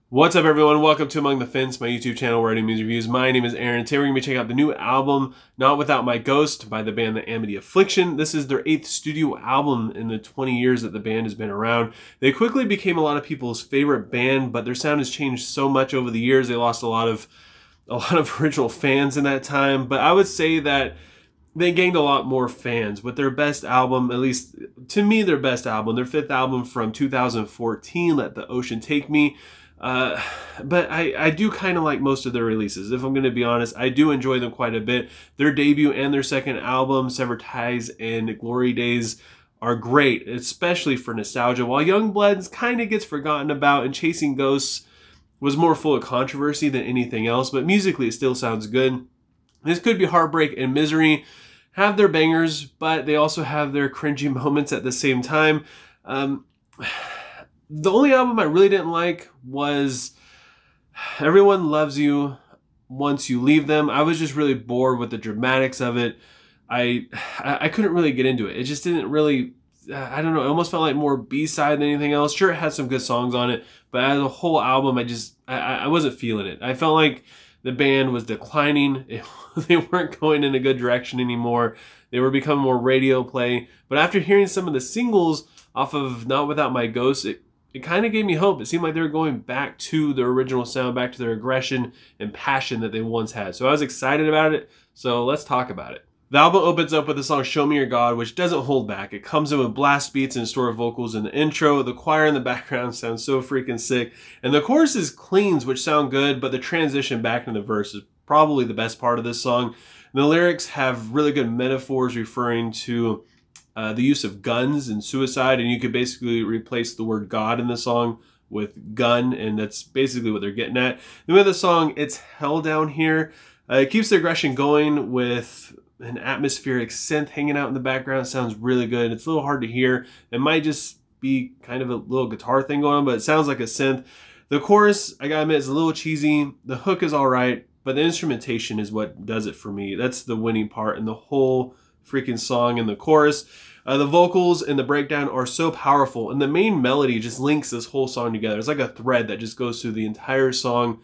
What's up, everyone? Welcome to Among the Fence, my YouTube channel where I do music reviews. My name is Aaron. Today we're going to be checking out the new album, Not Without My Ghost, by the band The Amity Affliction. This is their 8th studio album in the 20 years that the band has been around. They quickly became a lot of people's favorite band, but their sound has changed so much over the years. They lost a lot of original fans in that time, but I would say that they gained a lot more fans with their best album, at least to me, their best album, their 5th album from 2014, Let the Ocean Take Me. But I do kind of like most of their releases. If I'm going to be honest, I do enjoy them quite a bit. Their debut and their second album, Severed Ties and Glory Days, are great, especially for nostalgia. While Youngbloods kind of gets forgotten about and Chasing Ghosts was more full of controversy than anything else, but musically it still sounds good. This Could Be Heartbreak and Misery have their bangers, but they also have their cringy moments at the same time. The only album I really didn't like was Everyone Loves You Once You Leave Them. I was just really bored with the dramatics of it. I couldn't really get into it. It just didn't really, I don't know, it almost felt like more B-side than anything else. Sure, it had some good songs on it, but as a whole album, I wasn't feeling it. I felt like the band was declining. They weren't going in a good direction anymore. They were becoming more radio play. But after hearing some of the singles off of Not Without My Ghost, it kind of gave me hope. It seemed like they were going back to their original sound, back to their aggression and passion that they once had. So I was excited about it. So let's talk about it. The album opens up with the song Show Me Your God, which doesn't hold back. It comes in with blast beats and distorted vocals in the intro. The choir in the background sounds so freaking sick. And the chorus is cleans, which sound good, but the transition back into the verse is probably the best part of this song. And the lyrics have really good metaphors referring to the use of guns and suicide, and you could basically replace the word God in the song with gun, and that's basically what they're getting at. The way the song, It's Hell Down Here, it keeps the aggression going with an atmospheric synth hanging out in the background. It sounds really good. It's a little hard to hear. It might just be kind of a little guitar thing going on, but it sounds like a synth. The chorus, I gotta admit, is a little cheesy. The hook is all right, but the instrumentation is what does it for me. That's the winning part in the whole freaking song and the chorus. The vocals and the breakdown are so powerful, and the main melody just links this whole song together. It's like a thread that just goes through the entire song,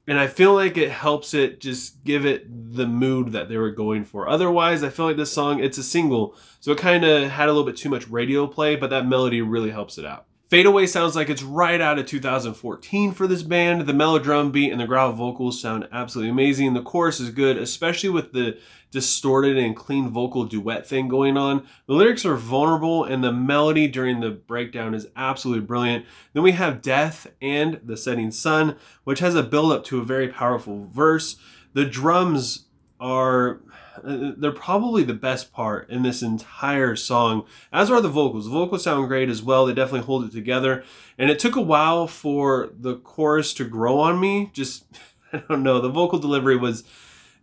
and I feel like it helps it just give it the mood that they were going for. Otherwise, I feel like this song, it's a single, so it kind of had a little bit too much radio play, but that melody really helps it out. Fade Away sounds like it's right out of 2014 for this band. The mellow drum beat and the growl vocals sound absolutely amazing. The chorus is good, especially with the distorted and clean vocal duet thing going on. The lyrics are vulnerable, and the melody during the breakdown is absolutely brilliant. Then we have Death and The Setting Sun, which has a build up to a very powerful verse. The drums are, they're probably the best part in this entire song, as are the vocals. The vocals sound great as well. They definitely hold it together. And it took a while for the chorus to grow on me. Just, I don't know, the vocal delivery was,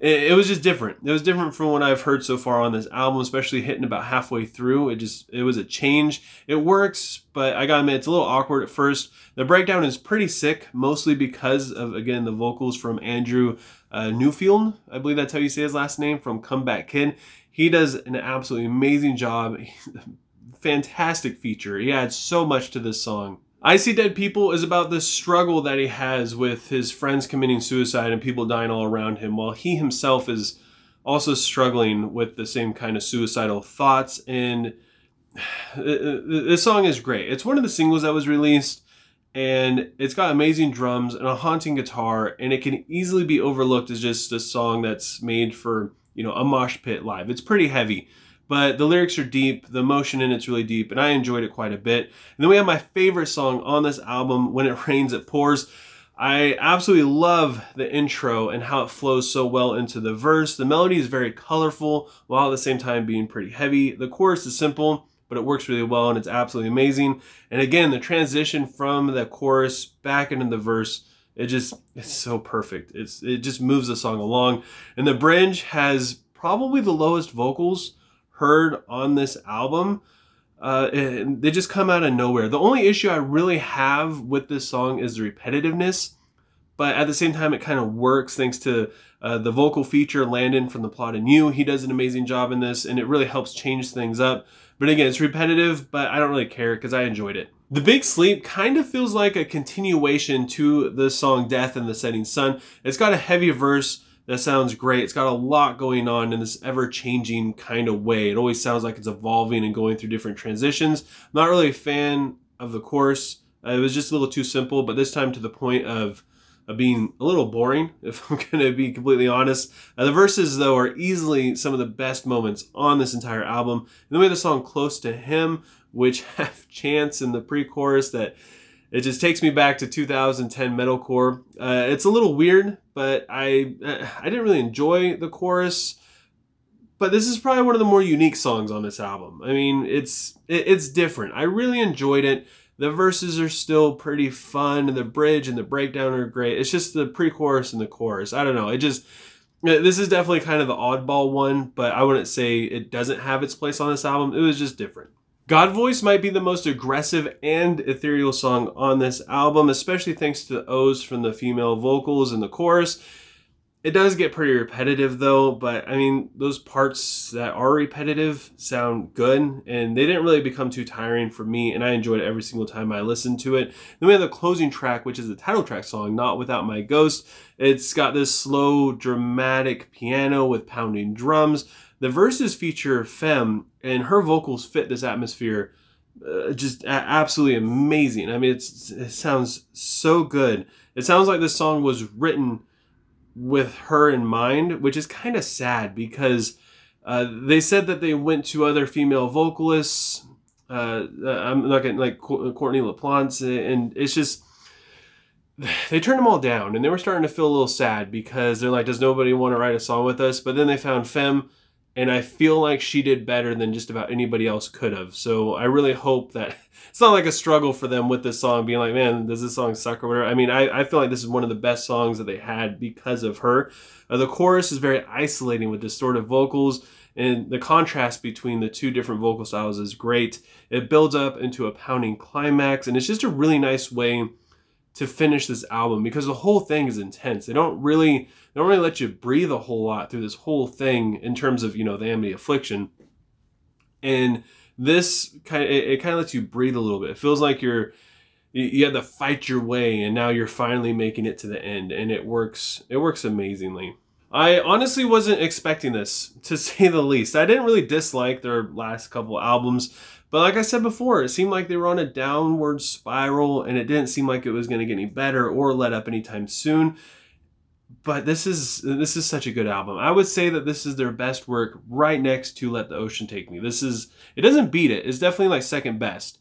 it was just different. It was different from what I've heard so far on this album, especially hitting about halfway through. It was a change. It works, but I gotta admit, it's a little awkward at first. The breakdown is pretty sick, mostly because of, again, the vocals from Andrew Newfield. I believe that's how you say his last name, from Comeback Kid. He does an absolutely amazing job. Fantastic feature. He adds so much to this song. I See Dead People is about the struggle that he has with his friends committing suicide and people dying all around him, while he himself is also struggling with the same kind of suicidal thoughts. And this song is great. It's one of the singles that was released, and it's got amazing drums and a haunting guitar, and it can easily be overlooked as just a song that's made for, you know, a mosh pit live. It's pretty heavy, but the lyrics are deep, the emotion in it's really deep, and I enjoyed it quite a bit. And then we have my favorite song on this album, When It Rains, It Pours. I absolutely love the intro and how it flows so well into the verse. The melody is very colorful, while at the same time being pretty heavy. The chorus is simple, but it works really well, and it's absolutely amazing. And again, the transition from the chorus back into the verse, it's so perfect. It just moves the song along. And the bridge has probably the lowest vocals heard on this album. They just come out of nowhere. The only issue I really have with this song is the repetitiveness, but at the same time it kind of works thanks to the vocal feature, Landon from The Plot and You. He does an amazing job in this, and it really helps change things up. But again, it's repetitive, but I don't really care because I enjoyed it. The Big Sleep kind of feels like a continuation to the song Death in the Setting Sun. It's got a heavy verse that sounds great. It's got a lot going on in this ever-changing kind of way. It always sounds like it's evolving and going through different transitions. I'm not really a fan of the chorus. It was just a little too simple, but this time to the point of being a little boring, if I'm going to be completely honest. The verses, though, are easily some of the best moments on this entire album. And then we have the song Close to Him, which have chants in the pre-chorus that it just takes me back to 2010 metalcore. It's a little weird, but I didn't really enjoy the chorus. But this is probably one of the more unique songs on this album. I mean, it's different. I really enjoyed it. The verses are still pretty fun, and the bridge and the breakdown are great. It's just the pre-chorus and the chorus. I don't know. This is definitely kind of the oddball one, but I wouldn't say it doesn't have its place on this album. It was just different. God Voice might be the most aggressive and ethereal song on this album, especially thanks to the O's from the female vocals and the chorus. It does get pretty repetitive though, but I mean, those parts that are repetitive sound good, and they didn't really become too tiring for me, and I enjoyed it every single time I listened to it. Then we have the closing track, which is the title track song, Not Without My Ghost. It's got this slow, dramatic piano with pounding drums. The verses feature Femme, and her vocals fit this atmosphere just absolutely amazing. I mean, it sounds so good. It sounds like this song was written with her in mind, which is kind of sad because they said that they went to other female vocalists. I'm not getting like Courtney LaPlante, and it's just they turned them all down, and they were starting to feel a little sad because they're like, does nobody want to write a song with us? But then they found Femme, and I feel like she did better than just about anybody else could have. So I really hope that it's not like a struggle for them with this song, being like, man, does this song suck or whatever. I mean, I feel like this is one of the best songs that they had because of her. The chorus is very isolating with distorted vocals, and the contrast between the two different vocal styles is great. It builds up into a pounding climax, and it's just a really nice way to finish this album because the whole thing is intense. They don't really let you breathe a whole lot through this whole thing in terms of, you know, the Amity Affliction. And this kind of lets you breathe a little bit. It feels like you had to fight your way, and now you're finally making it to the end, and it works amazingly. I honestly wasn't expecting this, to say the least. I didn't really dislike their last couple albums, but like I said before, it seemed like they were on a downward spiral, and it didn't seem like it was going to get any better or let up anytime soon. But this is such a good album. I would say that this is their best work, right next to Let the Ocean Take Me. It doesn't beat it. It's definitely like second best.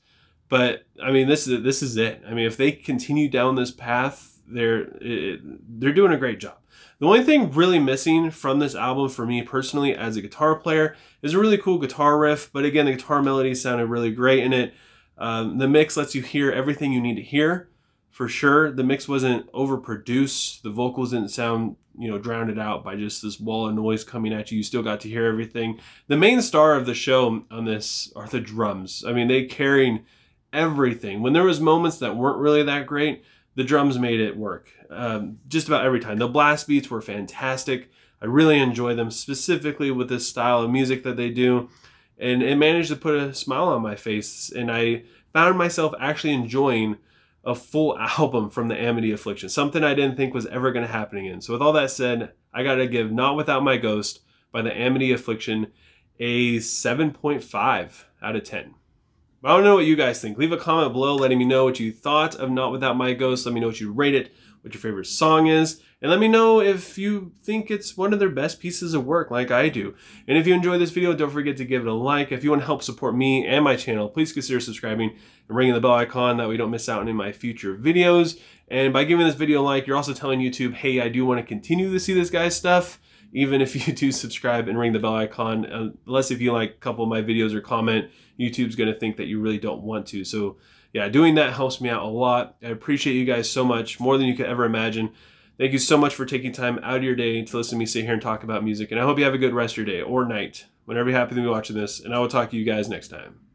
But I mean, this is it. I mean, if they continue down this path, they're doing a great job. The only thing really missing from this album for me personally as a guitar player is a really cool guitar riff. But again, the guitar melody sounded really great in it. The mix lets you hear everything you need to hear. For sure, the mix wasn't overproduced. The vocals didn't sound, you know, drowned out by just this wall of noise coming at you. You still got to hear everything. The main star of the show on this are the drums. I mean, they carried everything. When there was moments that weren't really that great, the drums made it work. Just about every time. The blast beats were fantastic. I really enjoy them, specifically with this style of music that they do. And it managed to put a smile on my face. And I found myself actually enjoying a full album from the Amity Affliction, something I didn't think was ever going to happen again. So with all that said, I got to give Not Without My Ghost by the Amity Affliction a 7.5 out of 10. I don't know what you guys think. Leave a comment below letting me know what you thought of Not Without My Ghost. Let me know what you rate it, what your favorite song is, and let me know if you think it's one of their best pieces of work like I do. And if you enjoyed this video, don't forget to give it a like. If you want to help support me and my channel, please consider subscribing and ringing the bell icon, that way you don't miss out on any of my future videos. And by giving this video a like, you're also telling YouTube, hey, I do want to continue to see this guy's stuff, even if you do subscribe and ring the bell icon. Unless if you like a couple of my videos or comment, YouTube's going to think that you really don't want to. So yeah, doing that helps me out a lot. I appreciate you guys so much, more than you could ever imagine. Thank you so much for taking time out of your day to listen to me sit here and talk about music. And I hope you have a good rest of your day or night, whenever you happen to be watching this. And I will talk to you guys next time.